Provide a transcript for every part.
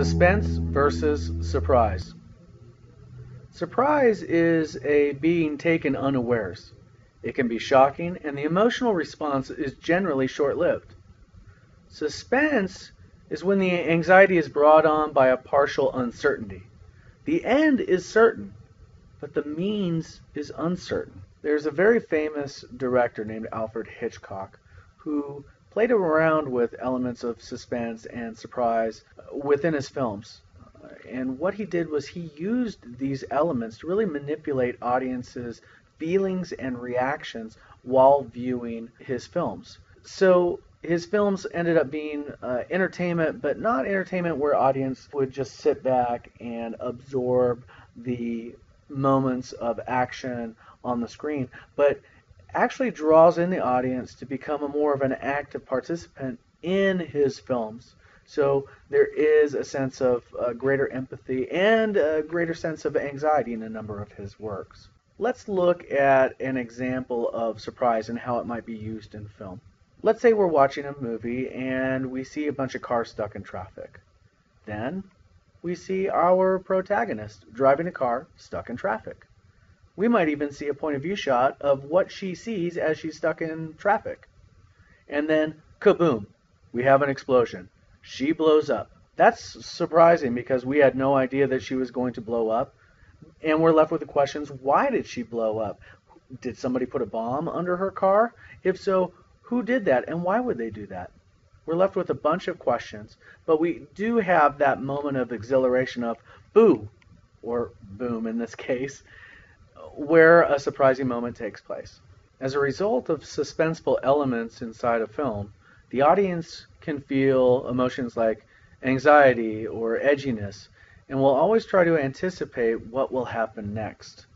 Suspense versus surprise. Surprise is a being taken unawares. It can be shocking, and the emotional response is generally short lived. Suspense is when the anxiety is brought on by a partial uncertainty. The end is certain, but the means is uncertain. There's a very famous director named Alfred Hitchcock who played around with elements of suspense and surprise within his films. And what he did was he used these elements to really manipulate audiences' feelings and reactions while viewing his films. So his films ended up being entertainment, but not entertainment where audience would just sit back and absorb the moments of action on the screen, but actually draws in the audience to become more of an active participant in his films. So there is a sense of greater empathy and a greater sense of anxiety in a number of his works. Let's look at an example of surprise and how it might be used in film. Let's say we're watching a movie and we see a bunch of cars stuck in traffic. Then we see our protagonist driving a car stuck in traffic. We might even see a point of view shot of what she sees as she's stuck in traffic. And then, kaboom, we have an explosion. She blows up. That's surprising because we had no idea that she was going to blow up. And we're left with the questions, why did she blow up? Did somebody put a bomb under her car? If so, who did that and why would they do that? We're left with a bunch of questions, but we do have that moment of exhilaration of boo, or boom in this case, where a surprising moment takes place. As a result of suspenseful elements inside a film, the audience can feel emotions like anxiety or edginess, and will always try to anticipate what will happen next.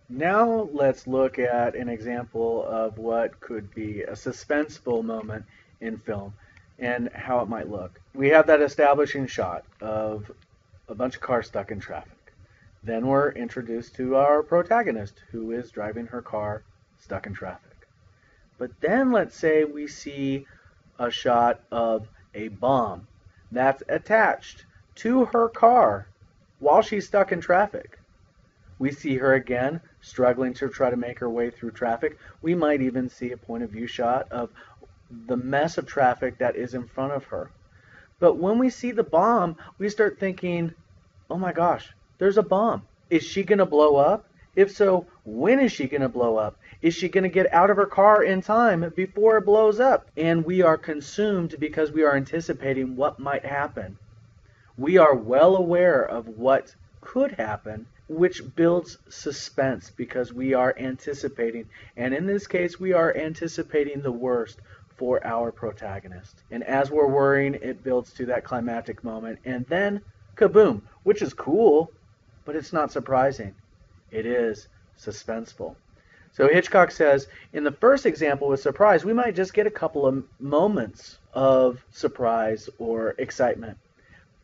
Now let's look at an example of what could be a suspenseful moment in film and how it might look. We have that establishing shot of a bunch of cars stuck in traffic. Then we're introduced to our protagonist who is driving her car stuck in traffic. But then let's say we see a shot of a bomb that's attached to her car while she's stuck in traffic. We see her again struggling to try to make her way through traffic. We might even see a point of view shot of the mess of traffic that is in front of her. But when we see the bomb, we start thinking, oh my gosh, there's a bomb. Is she going to blow up? If so, when is she going to blow up? Is she going to get out of her car in time before it blows up? And we are consumed because we are anticipating what might happen. We are well aware of what could happen, which builds suspense because we are anticipating. And in this case, we are anticipating the worst for our protagonist. And as we're worrying, it builds to that climactic moment. And then, kaboom, which is cool, but it's not surprising. It is suspenseful. So Hitchcock says, in the first example with surprise, we might just get a couple of moments of surprise or excitement.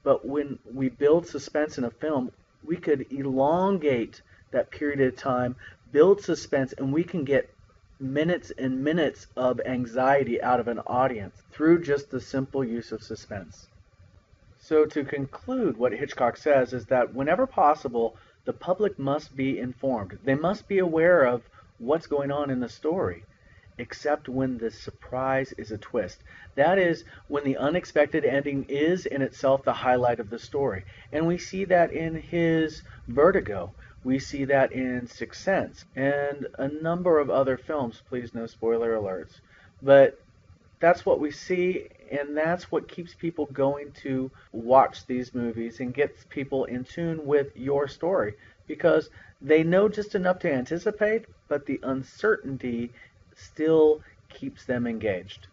But when we build suspense in a film, we could elongate that period of time, build suspense, and we can get minutes and minutes of anxiety out of an audience through just the simple use of suspense. So to conclude, what Hitchcock says is that whenever possible, the public must be informed. They must be aware of what's going on in the story, except when the surprise is a twist. That is when the unexpected ending is in itself the highlight of the story. And we see that in his Vertigo. We see that in Sixth Sense and a number of other films. Please, no spoiler alerts. But that's what we see, and that's what keeps people going to watch these movies and gets people in tune with your story, because they know just enough to anticipate, but the uncertainty still keeps them engaged.